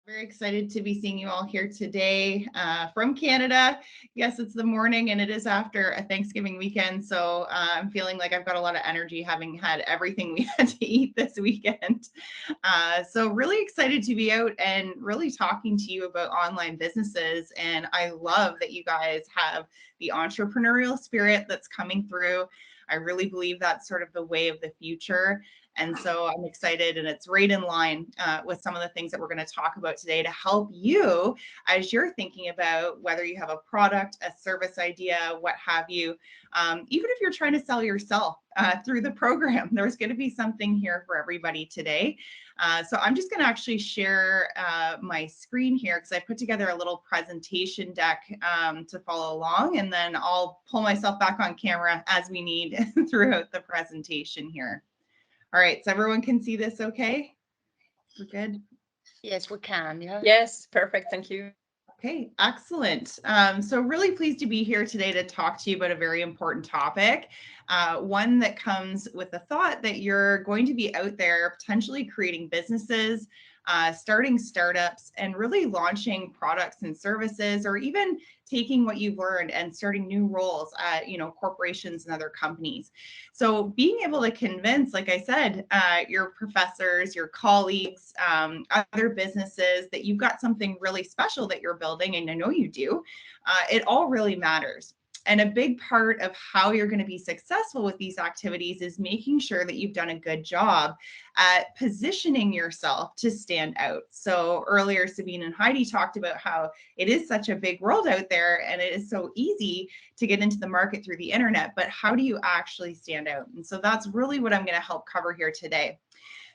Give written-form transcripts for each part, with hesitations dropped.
Very excited to be seeing you all here today from Canada. Yes, it's the morning and it is after a Thanksgiving weekend. So I'm feeling like I've got a lot of energy having had everything we had to eat this weekend. So really excited to be out and really talking to you about online businesses. And I love that you guys have the entrepreneurial spirit that's coming through. I really believe that's sort of the way of the future. And so I'm excited, and it's right in line with some of the things that we're going to talk about today to help you as you're thinking about whether you have a product, a service idea, what have you. Even if you're trying to sell yourself through the program, there's going to be something here for everybody today. So I'm just going to actually share my screen here because I put together a little presentation deck to follow along, and then I'll pull myself back on camera as we need throughout the presentation here. All right, so everyone can see this okay? We're good? Yes, we can. Yeah. Yes, perfect. Thank you. Okay, excellent. So really pleased to be here today to talk to you about a very important topic, one that comes with the thought that you're going to be out there potentially creating businesses, starting startups, and really launching products and services, or even taking what you've learned and starting new roles at corporations and other companies. So being able to convince, like I said, your professors, your colleagues, other businesses that you've got something really special that you're building, and I know you do, it all really matters. And a big part of how you're going to be successful with these activities is making sure that you've done a good job at positioning yourself to stand out. So earlier, Sabine and Heidi talked about how it is such a big world out there and it is so easy to get into the market through the internet, but how do you actually stand out? And so that's really what I'm going to help cover here today.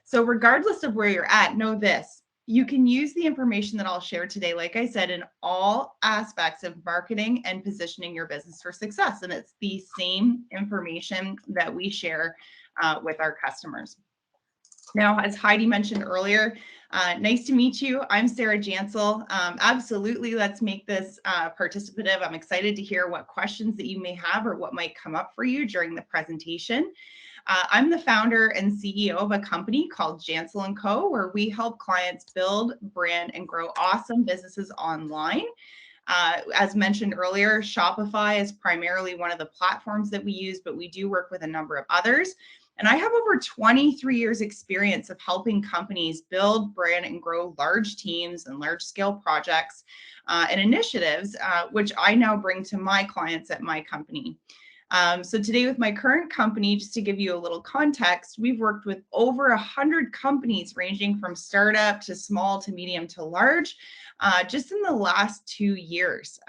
So regardless of where you're at, know this. You can use the information that I'll share today, like I said, in all aspects of marketing and positioning your business for success. And it's the same information that we share with our customers. Now, as Heidi mentioned earlier, nice to meet you. I'm Sarah Jansel. Absolutely, let's make this participative. I'm excited to hear what questions that you may have or what might come up for you during the presentation. I'm the founder and CEO of a company called Jansel & Co., where we help clients build, brand, and grow awesome businesses online. As mentioned earlier, Shopify is primarily one of the platforms that we use, but we do work with a number of others. And I have over 23 years experience of helping companies build, brand, and grow large teams and large scale projects and initiatives, which I now bring to my clients at my company. So today with my current company, just to give you a little context, we've worked with over 100 companies ranging from startup to small to medium to large, just in the last 2 years.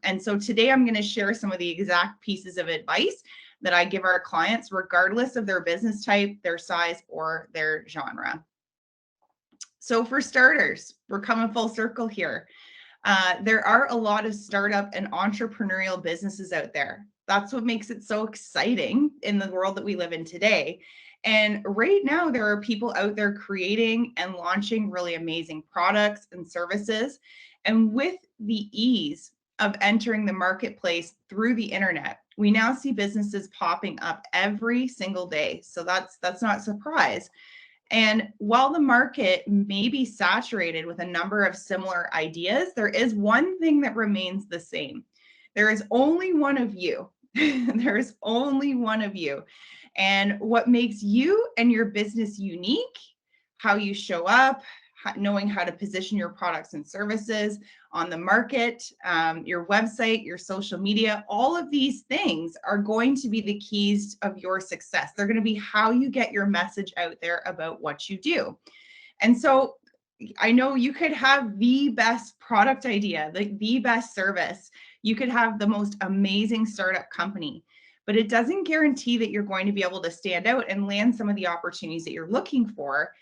And so today I'm going to share some of the exact pieces of advice that I give our clients, regardless of their business type, their size, or their genre. So for starters, we're coming full circle here. There are a lot of startup and entrepreneurial businesses out there. That's what makes it so exciting in the world that we live in today. And right now, there are people out there creating and launching really amazing products and services. And with the ease of entering the marketplace through the internet, we now see businesses popping up every single day. So that's not a surprise. And while the market may be saturated with a number of similar ideas, there is one thing that remains the same. There is only one of you. There is only one of you. And what makes you and your business unique, how you show up, knowing how to position your products and services on the market, your website, your social media, all of these things are going to be the keys of your success. They're going to be how you get your message out there about what you do. And so I know you could have the best product idea, the best service. You could have the most amazing startup company, but it doesn't guarantee that you're going to be able to stand out and land some of the opportunities that you're looking for.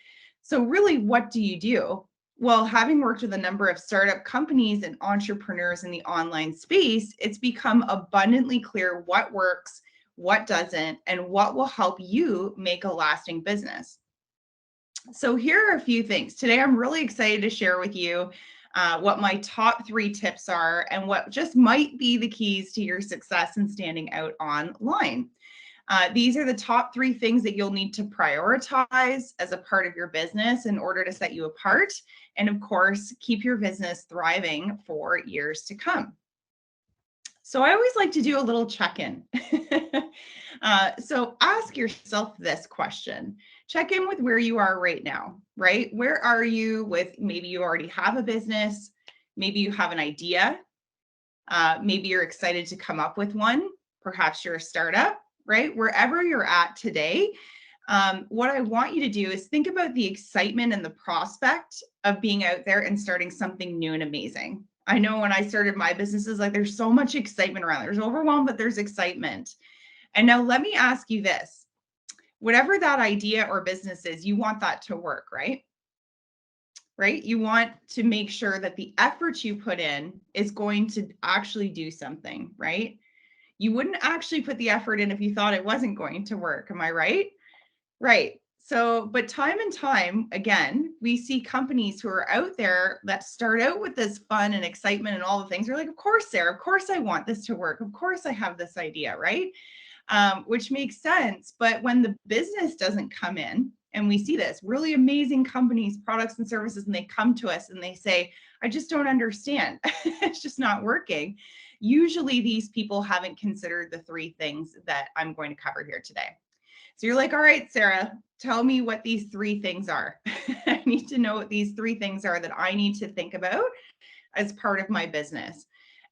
So really, what do you do? Well, having worked with a number of startup companies and entrepreneurs in the online space, it's become abundantly clear what works, what doesn't, and what will help you make a lasting business. So here are a few things. Today, I'm really excited to share with you what my top 3 tips are and what just might be the keys to your success in standing out online. These are the top 3 things that you'll need to prioritize as a part of your business in order to set you apart. And of course, keep your business thriving for years to come. So I always like to do a little check-in. So ask yourself this question. Check in with where you are right now, right? Where are you with, maybe you already have a business, maybe you have an idea, maybe you're excited to come up with one, perhaps you're a startup, right? Wherever you're at today, what I want you to do is think about the excitement and the prospect of being out there and starting something new and amazing. I know when I started my businesses, like there's so much excitement around. There's overwhelm, but there's excitement. And now let me ask you this. Whatever that idea or business is, you want that to work, right? Right? You want to make sure that the effort you put in is going to actually do something, right? You wouldn't actually put the effort in if you thought it wasn't going to work. Am I right? Right. So, but time and time again, we see companies who are out there that start out with this fun and excitement and all the things. They're like, of course, Sarah, of course I want this to work. Of course I have this idea, right? Which makes sense. But when the business doesn't come in, and we see this really amazing companies, products and services, and they come to us and they say, I just don't understand. It's just not working. Usually these people haven't considered the 3 things that I'm going to cover here today. So you're like, all right, Sarah, tell me what these 3 things are. I need to know what these 3 things are that I need to think about as part of my business.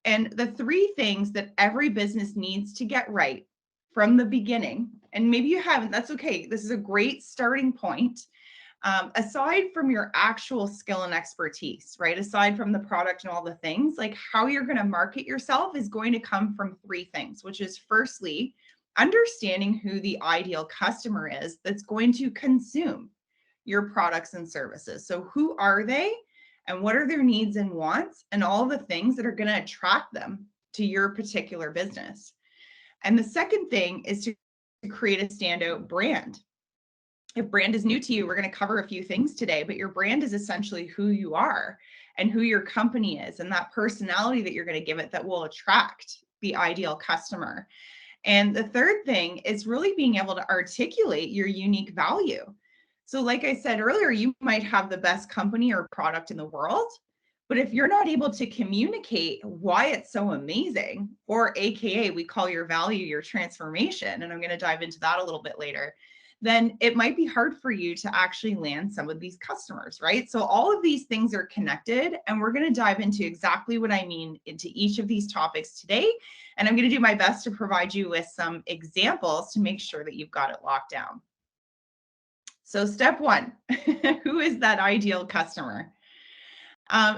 And the 3 things that every business needs to get right from the beginning, and maybe you haven't, that's okay. This is a great starting point. Aside from your actual skill and expertise, right? Aside from the product and all the things, like how you're going to market yourself is going to come from 3 things, which is firstly, understanding who the ideal customer is that's going to consume your products and services. So who are they and what are their needs and wants and all the things that are going to attract them to your particular business. And the second thing is to create a standout brand. If brand is new to you, we're going to cover a few things today, but your brand is essentially who you are and who your company is and that personality that you're going to give it that will attract the ideal customer. And the third thing is really being able to articulate your unique value. So like I said earlier, you might have the best company or product in the world, but if you're not able to communicate why it's so amazing, or AKA we call your value your transformation, and I'm going to dive into that a little bit later, then it might be hard for you to actually land some of these customers, right? So all of these things are connected, and we're going to dive into exactly what I mean into each of these topics today. And I'm going to do my best to provide you with some examples to make sure that you've got it locked down. So step 1, who is that ideal customer?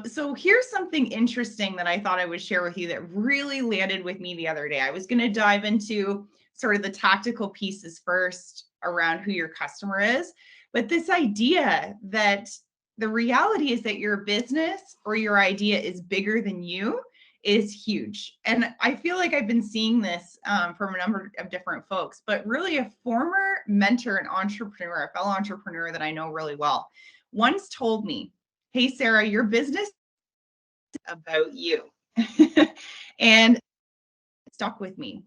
So here's something interesting that I thought I would share with you that really landed with me the other day. I was going to dive into sort of the tactical pieces first around who your customer is, but this idea that the reality is that your business or your idea is bigger than you is huge. And I feel like I've been seeing this from a number of different folks, but really a former mentor and entrepreneur, a fellow entrepreneur that I know really well, once told me, hey, Sarah, your business is about you. And it stuck with me.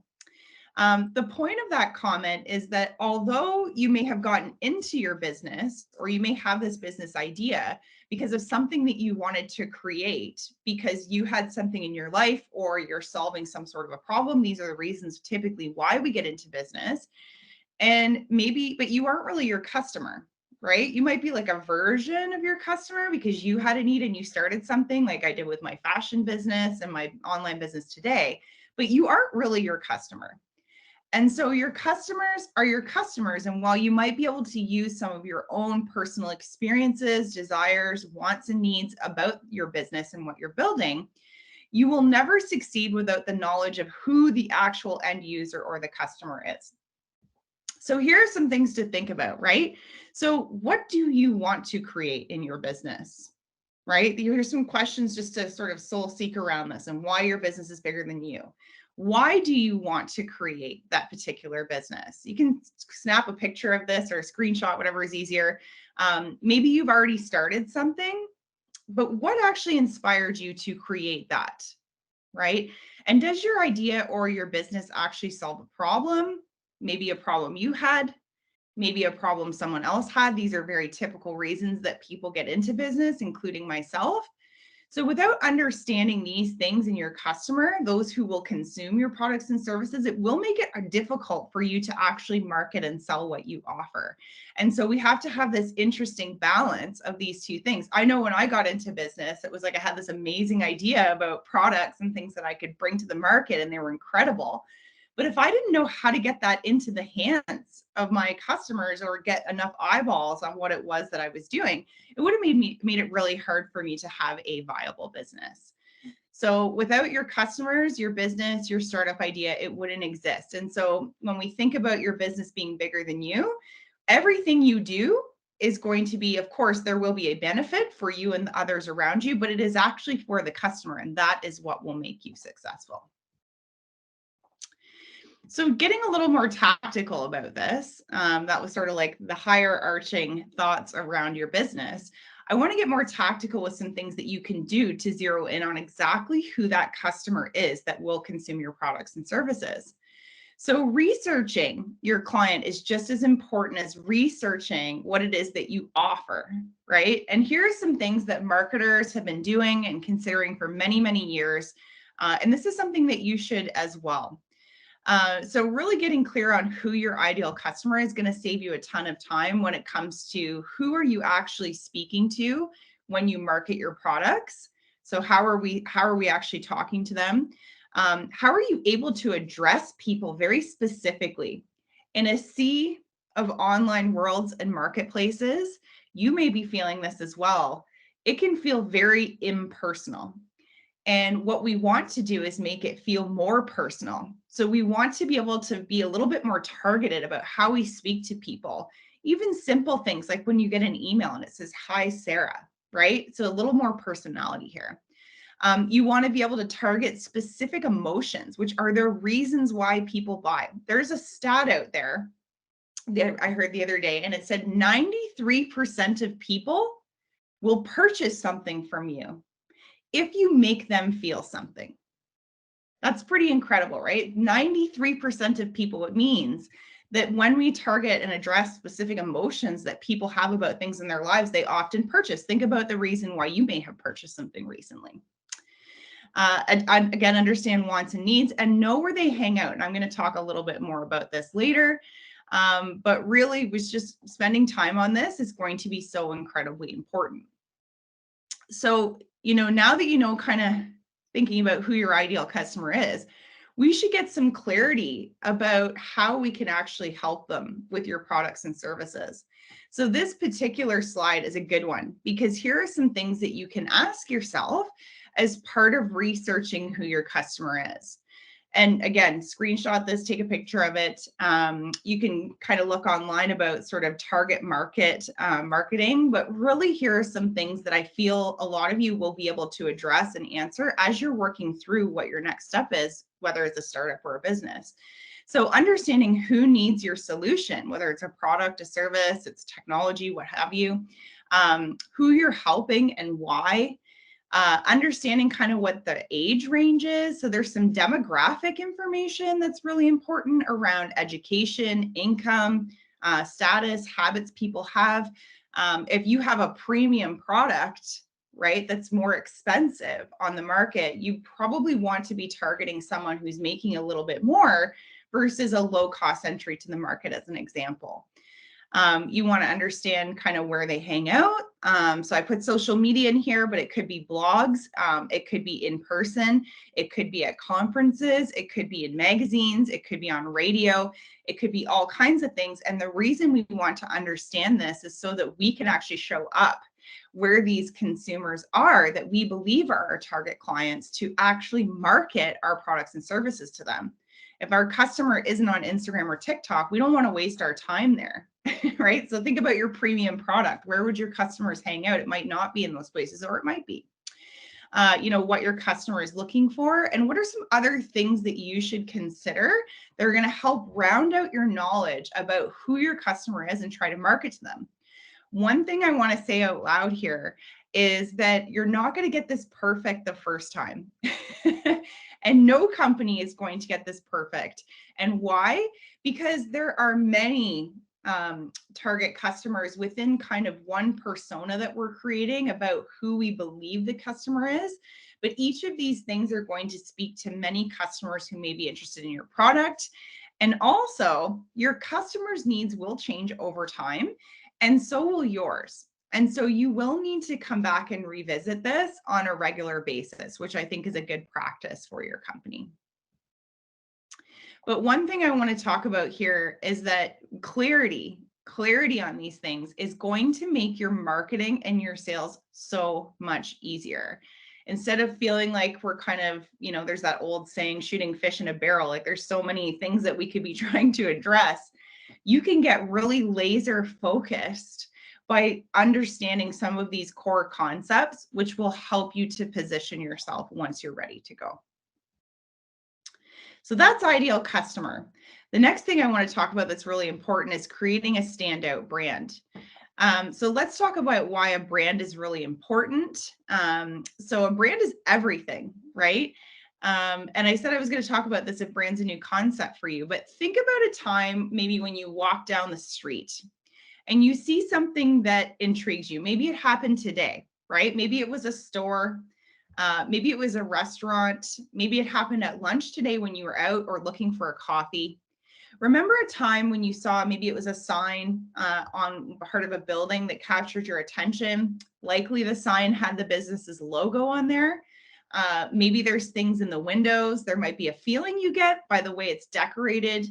The point of that comment is that although you may have gotten into your business or you may have this business idea because of something that you wanted to create because you had something in your life or you're solving some sort of a problem, these are the reasons typically why we get into business. And maybe, but you aren't really your customer, right? You might be like a version of your customer because you had a need and you started something like I did with my fashion business and my online business today, but you aren't really your customer. And so your customers are your customers. And while you might be able to use some of your own personal experiences, desires, wants, and needs about your business and what you're building, you will never succeed without the knowledge of who the actual end user or the customer is. So here are some things to think about, right? So what do you want to create in your business? Right? Here's some questions just to sort of soul seek around this and why your business is bigger than you. Why do you want to create that particular business? You can snap a picture of this or a screenshot, whatever is easier. Maybe you've already started something, but what actually inspired you to create that, right? And does your idea or your business actually solve a problem? maybe a problem you had, maybe a problem someone else had. These are very typical reasons that people get into business, including myself. So without understanding these things in your customer, those who will consume your products and services, it will make it difficult for you to actually market and sell what you offer. And so we have to have this interesting balance of these two things. I know when I got into business, it was like I had this amazing idea about products and things that I could bring to the market, and they were incredible. But if I didn't know how to get that into the hands of my customers or get enough eyeballs on what it was that I was doing, it would have made it really hard for me to have a viable business. So without your customers, your business, your startup idea, it wouldn't exist. And so when we think about your business being bigger than you, everything you do is going to be, of course, there will be a benefit for you and the others around you, but it is actually for the customer, and that is what will make you successful. So getting a little more tactical about this, that was sort of like the higher arching thoughts around your business. I want to get more tactical with some things that you can do to zero in on exactly who that customer is that will consume your products and services. So researching your client is just as important as researching what it is that you offer, right? And here are some things that marketers have been doing and considering for many, many years. And this is something that you should as well. So really getting clear on who your ideal customer is going to save you a ton of time when it comes to who are you actually speaking to when you market your products. So how are we actually talking to them? How are you able to address people very specifically in a sea of online worlds and marketplaces? You may be feeling this as well. It can feel very impersonal. And what we want to do is make it feel more personal. So we want to be able to be a little bit more targeted about how we speak to people. Even simple things like when you get an email and it says, "Hi, Sarah," right? So a little more personality here. You want to be able to target specific emotions, which are the reasons why people buy. There's a stat out there that I heard the other day, and it said 93% of people will purchase something from you if you make them feel something. That's pretty incredible, right? 93% of people, it means that when we target and address specific emotions that people have about things in their lives, they often purchase. Think about the reason why you may have purchased something recently. Again, understand wants and needs and know where they hang out. And I'm going to talk a little bit more about this later. But really, was just spending time on this is going to be so incredibly important. So, now that you know, kind of thinking about who your ideal customer is, we should get some clarity about how we can actually help them with your products and services. So this particular slide is a good one because here are some things that you can ask yourself as part of researching who your customer is. And again, screenshot this, take a picture of it. You can kind of look online about sort of target market marketing, but really here are some things that I feel a lot of you will be able to address and answer as you're working through what your next step is, whether it's a startup or a business. So understanding who needs your solution, whether it's a product, a service, it's technology, what have you, who you're helping and why. Understanding kind of what the age range is. So there's some demographic information that's really important around education, income, status, habits people have. If you have a premium product, right, that's more expensive on the market, you probably want to be targeting someone who's making a little bit more versus a low cost entry to the market, as an example. You want to understand kind of where they hang out. So I put social media in here, but it could be blogs. It could be in person. It could be at conferences. It could be in magazines. It could be on radio. It could be all kinds of things. And the reason we want to understand this is so that we can actually show up where these consumers are that we believe are our target clients to actually market our products and services to them. If our customer isn't on Instagram or TikTok, we don't want to waste our time there, right? So think about your premium product. Where would your customers hang out? It might not be in those places, or it might be. What your customer is looking for, and what are some other things that you should consider that are going to help round out your knowledge about who your customer is and try to market to them. One thing I want to say out loud here is that you're not going to get this perfect the first time. And no company is going to get this perfect. And why? Because there are many target customers within kind of one persona that we're creating about who we believe the customer is. But each of these things are going to speak to many customers who may be interested in your product. And also, your customers' needs will change over time, and so will yours. And so you will need to come back and revisit this on a regular basis, which I think is a good practice for your company. But one thing I want to talk about here is that clarity on these things is going to make your marketing and your sales so much easier. Instead of feeling like we're kind of, there's that old saying, shooting fish in a barrel, like there's so many things that we could be trying to address. You can get really laser focused by understanding some of these core concepts, which will help you to position yourself once you're ready to go. So that's ideal customer. The next thing I want to talk about that's really important is creating a standout brand. So let's talk about why a brand is really important. So a brand is everything, right? And I said I was going to talk about this if brand's a new concept for you, but think about a time maybe when you walk down the street and you see something that intrigues you. Maybe it happened today, right? Maybe it was a store. Maybe it was a restaurant. Maybe it happened at lunch today when you were out or looking for a coffee. Remember a time when you saw maybe it was a sign on part of a building that captured your attention? Likely the sign had the business's logo on there. Maybe there's things in the windows. There might be a feeling you get by the way it's decorated.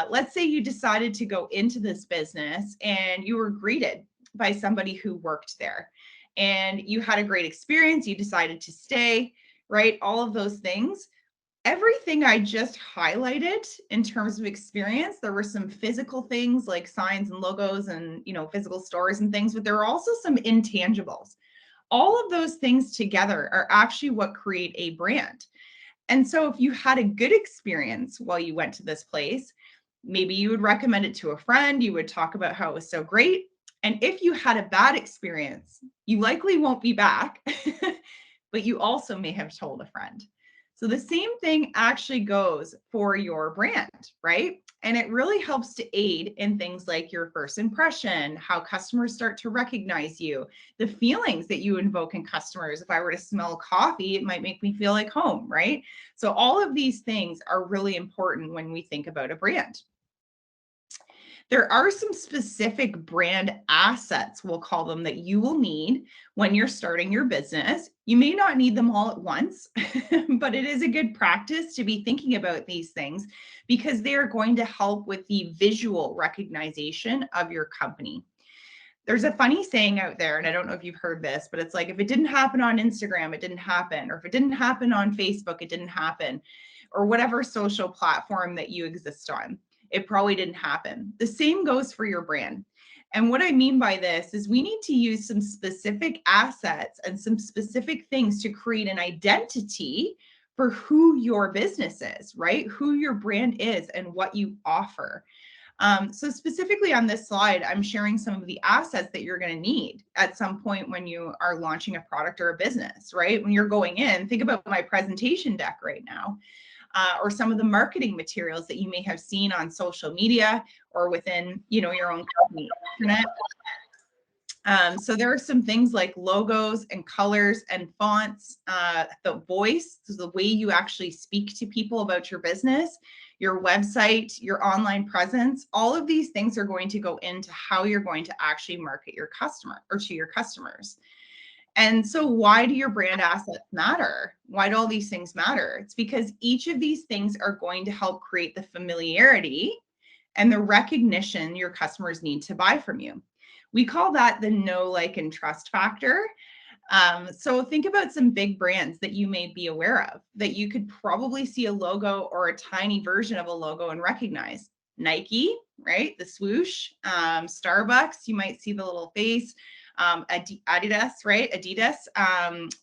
Let's say you decided to go into this business and you were greeted by somebody who worked there and you had a great experience. You decided to stay, right? All of those things. Everything I just highlighted in terms of experience, there were some physical things like signs and logos and, physical stores and things, but there are also some intangibles. All of those things together are actually what create a brand. And so if you had a good experience while you went to this place, maybe you would recommend it to a friend, you would talk about how it was so great. And if you had a bad experience, you likely won't be back, but you also may have told a friend. So the same thing actually goes for your brand, right? And it really helps to aid in things like your first impression, how customers start to recognize you, the feelings that you invoke in customers. If I were to smell coffee, it might make me feel like home, right? So all of these things are really important when we think about a brand. There are some specific brand assets, we'll call them, that you will need when you're starting your business. You may not need them all at once, but it is a good practice to be thinking about these things because they are going to help with the visual recognition of your company. There's a funny saying out there, and I don't know if you've heard this, but it's like, if it didn't happen on Instagram, it didn't happen. Or if it didn't happen on Facebook, it didn't happen. Or whatever social platform that you exist on, it probably didn't happen. The same goes for your brand. And what I mean by this is we need to use some specific assets and some specific things to create an identity for who your business is, right? Who your brand is and what you offer. So specifically on this slide, I'm sharing some of the assets that you're going to need at some point when you are launching a product or a business, right? When you're going in, think about my presentation deck right now. Or some of the marketing materials that you may have seen on social media or within, your own company internet. So there are some things like logos and colors and fonts, the voice, so the way you actually speak to people about your business, your website, your online presence. All of these things are going to go into how you're going to actually market your customer or to your customers. And so why do your brand assets matter? Why do all these things matter? It's because each of these things are going to help create the familiarity and the recognition your customers need to buy from you. We call that the know, like, and trust factor. So think about some big brands that you may be aware of that you could probably see a logo or a tiny version of a logo and recognize. Nike, right? The swoosh. Starbucks, you might see the little face. Adidas, right? Adidas,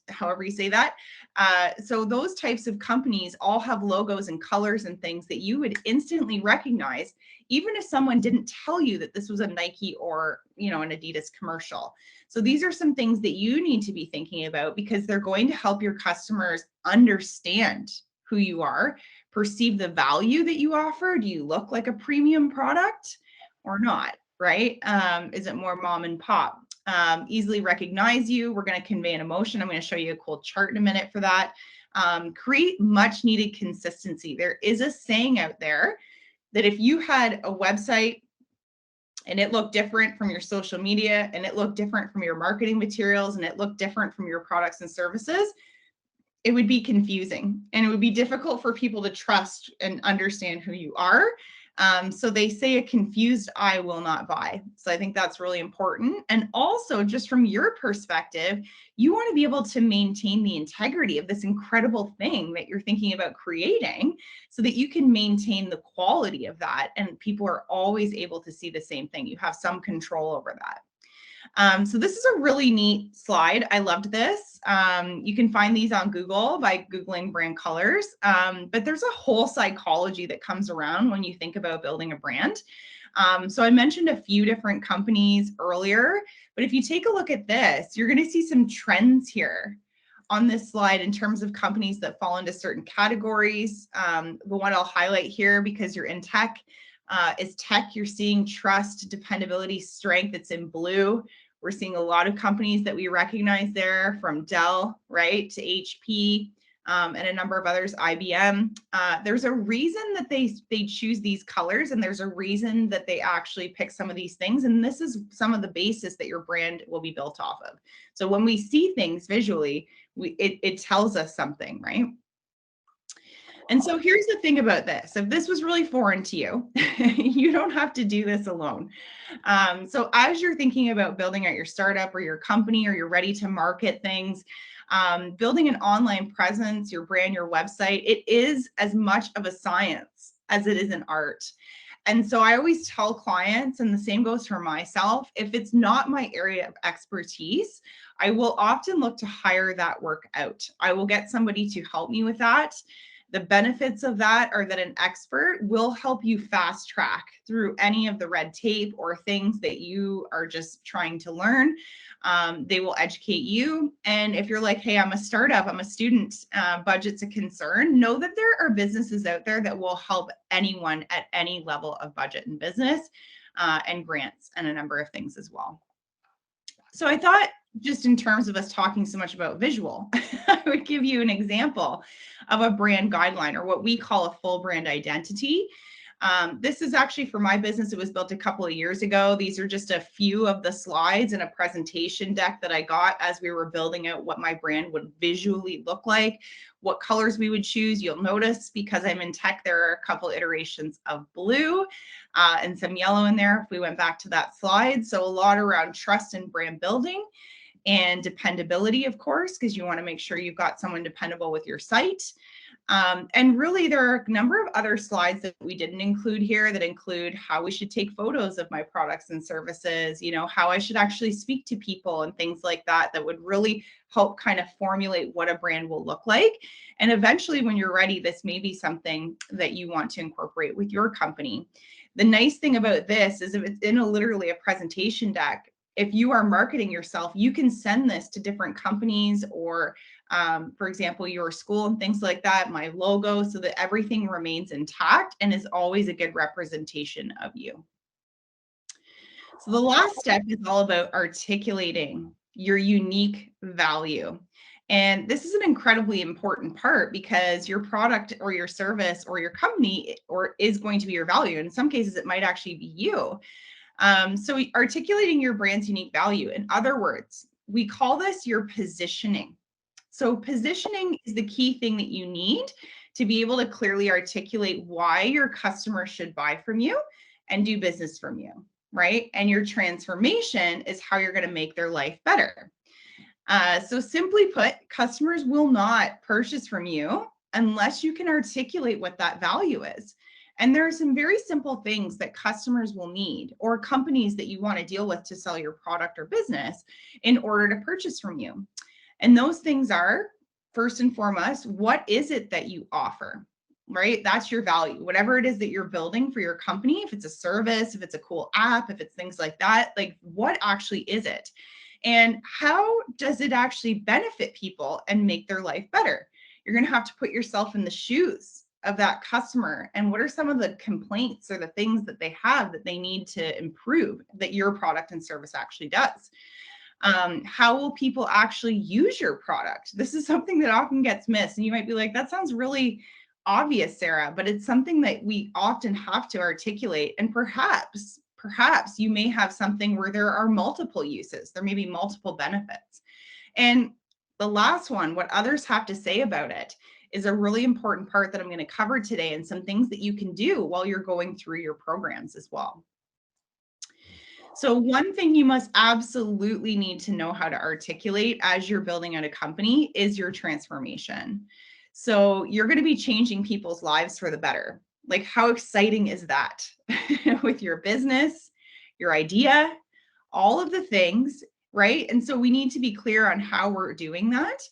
however you say that. So those types of companies all have logos and colors and things that you would instantly recognize, even if someone didn't tell you that this was a Nike or, an Adidas commercial. So these are some things that you need to be thinking about because they're going to help your customers understand who you are, perceive the value that you offer. Do you look like a premium product or not, right? Is it more mom and pop? Easily recognize you. We're going to convey an emotion. I'm going to show you a cool chart in a minute for that. Create much needed consistency. There is a saying out there that if you had a website and it looked different from your social media and it looked different from your marketing materials and it looked different from your products and services, it would be confusing and it would be difficult for people to trust and understand who you are. So they say a confused eye will not buy. So I think that's really important. And also, just from your perspective, you want to be able to maintain the integrity of this incredible thing that you're thinking about creating so that you can maintain the quality of that. And people are always able to see the same thing. You have some control over that. So this is a really neat slide. I loved this. You can find these on Google by Googling brand colors, but there's a whole psychology that comes around when you think about building a brand. So I mentioned a few different companies earlier, but if you take a look at this, you're going to see some trends here on this slide in terms of companies that fall into certain categories. The one I'll highlight here because you're in tech is tech. You're seeing trust, dependability, strength. It's in blue. We're seeing a lot of companies that we recognize there, from Dell, right, to HP, and a number of others, IBM. There's a reason that they choose these colors, and there's a reason that they actually pick some of these things. And this is some of the basis that your brand will be built off of. So when we see things visually, it tells us something, right? And so here's the thing about this. If this was really foreign to you, you don't have to do this alone. So as you're thinking about building out your startup or your company, or you're ready to market things, building an online presence, your brand, your website, it is as much of a science as it is an art. And so I always tell clients, and the same goes for myself, if it's not my area of expertise, I will often look to hire that work out. I will get somebody to help me with that. The benefits of that are that an expert will help you fast track through any of the red tape or things that you are just trying to learn. They will educate you. And if you're like, hey, I'm a startup, I'm a student, budget's a concern, know that there are businesses out there that will help anyone at any level of budget and business, and grants and a number of things as well. So I thought, just in terms of us talking so much about visual, I would give you an example of a brand guideline, or what we call a full brand identity. This is actually for my business. It was built a couple of years ago. These are just a few of the slides in a presentation deck that I got as we were building out what my brand would visually look like, what colors we would choose. You'll notice, because I'm in tech, there are a couple iterations of blue and some yellow in there if we went back to that slide. So a lot around trust and brand building and dependability, of course, because you want to make sure you've got someone dependable with your site. And really, there are a number of other slides that we didn't include here that include how we should take photos of my products and services, how I should actually speak to people and things like that, that would really help kind of formulate what a brand will look like. And eventually, when you're ready, this may be something that you want to incorporate with your company. The nice thing about this is, if it's in literally a presentation deck, if you are marketing yourself, you can send this to different companies, or for example, your school and things like that, my logo, so that everything remains intact and is always a good representation of you. So the last step is all about articulating your unique value. And this is an incredibly important part, because your product or your service or your company is going to be your value. In some cases, it might actually be you. So articulating your brand's unique value. In other words, we call this your positioning. So positioning is the key thing that you need to be able to clearly articulate why your customer should buy from you and do business from you, right? And your transformation is how you're going to make their life better. So simply put, customers will not purchase from you unless you can articulate what that value is. And there are some very simple things that customers will need or companies that you want to deal with to sell your product or business in order to purchase from you. And those things are, first and foremost, what is it that you offer? Right? That's your value. Whatever it is that you're building for your company, if it's a service, if it's a cool app, if it's things like that, like what actually is it? And how does it actually benefit people and make their life better? You're going to have to put yourself in the shoes of that customer. And what are some of the complaints or the things that they have that they need to improve that your product and service actually does? How will people actually use your product? This is something that often gets missed. And you might be like, that sounds really obvious, Sarah, but it's something that we often have to articulate. And perhaps you may have something where there are multiple uses. There may be multiple benefits. And the last one, what others have to say about it, is a really important part that I'm going to cover today, and some things that you can do while you're going through your programs as well. So one thing you must absolutely need to know how to articulate as you're building out a company is your transformation. So you're going to be changing people's lives for the better. Like, how exciting is that? With your business, your idea, all of the things, right? And so we need to be clear on how we're doing that.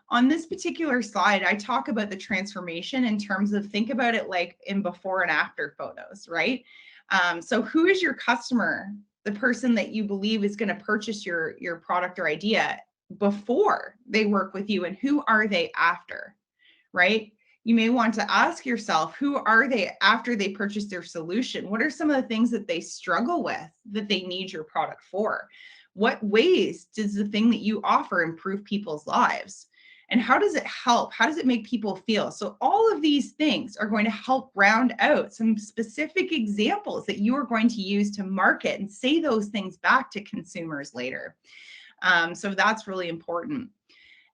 On this particular slide, I talk about the transformation in terms of, think about it like in before and after photos, right? So who is your customer? The person that you believe is going to purchase your product or idea before they work with you, and who are they after, right? You may want to ask yourself, who are they after they purchase their solution? What are some of the things that they struggle with that they need your product for? What ways does the thing that you offer improve people's lives? And how does it help? How does it make people feel? So all of these things are going to help round out some specific examples that you are going to use to market and say those things back to consumers later. So that's really important.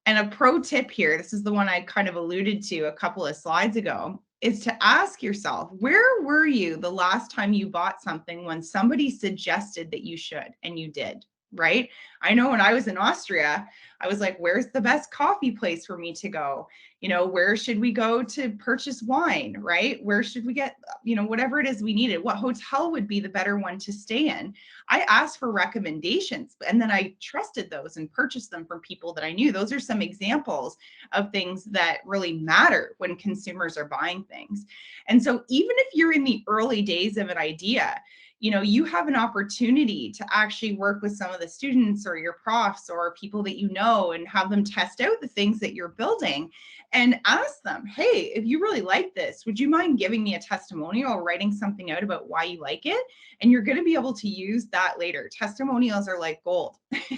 And a pro tip here, this is the one I kind of alluded to a couple of slides ago, is to ask yourself, where were you the last time you bought something when somebody suggested that you should and you did, right? I know when I was in Austria, I was like, where's the best coffee place for me to go? You know, where should we go to purchase wine, right? Where should we get, you know, whatever it is we needed? What hotel would be the better one to stay in? I asked for recommendations, and then I trusted those and purchased them from people that I knew. Those are some examples of things that really matter when consumers are buying things. And so even if you're in the early days of an idea, you know, you have an opportunity to actually work with some of the students or your profs or people that you know and have them test out the things that you're building and ask them, hey, if you really like this, would you mind giving me a testimonial or writing something out about why you like it? And you're going to be able to use that later. Testimonials are like gold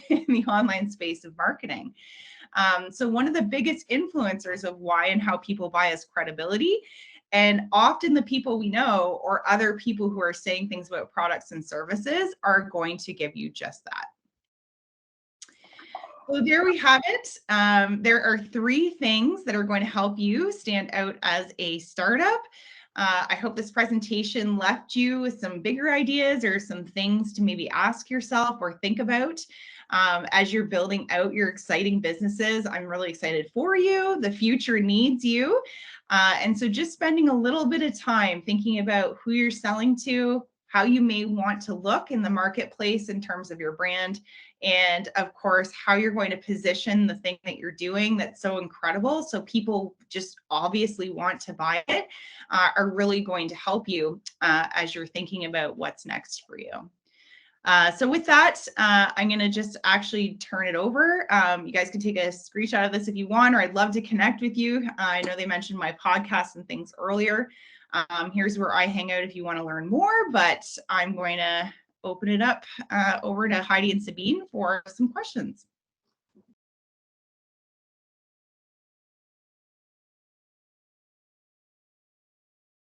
in the online space of marketing. So one of the biggest influencers of why and how people buy is credibility. And often the people we know or other people who are saying things about products and services are going to give you just that. So there we have it. There are 3 things that are going to help you stand out as a startup. I hope this presentation left you with some bigger ideas or some things to maybe ask yourself or think about as you're building out your exciting businesses. I'm really excited for you. The future needs you. And so just spending a little bit of time thinking about who you're selling to, how you may want to look in the marketplace in terms of your brand, and of course, how you're going to position the thing that you're doing that's so incredible, so people just obviously want to buy it, are really going to help you as you're thinking about what's next for you. So with that, I'm going to just actually turn it over. You guys can take a screenshot of this if you want, or I'd love to connect with you. I know they mentioned my podcast and things earlier. Here's where I hang out if you want to learn more, but I'm going to open it up over to Heidi and Sabine for some questions.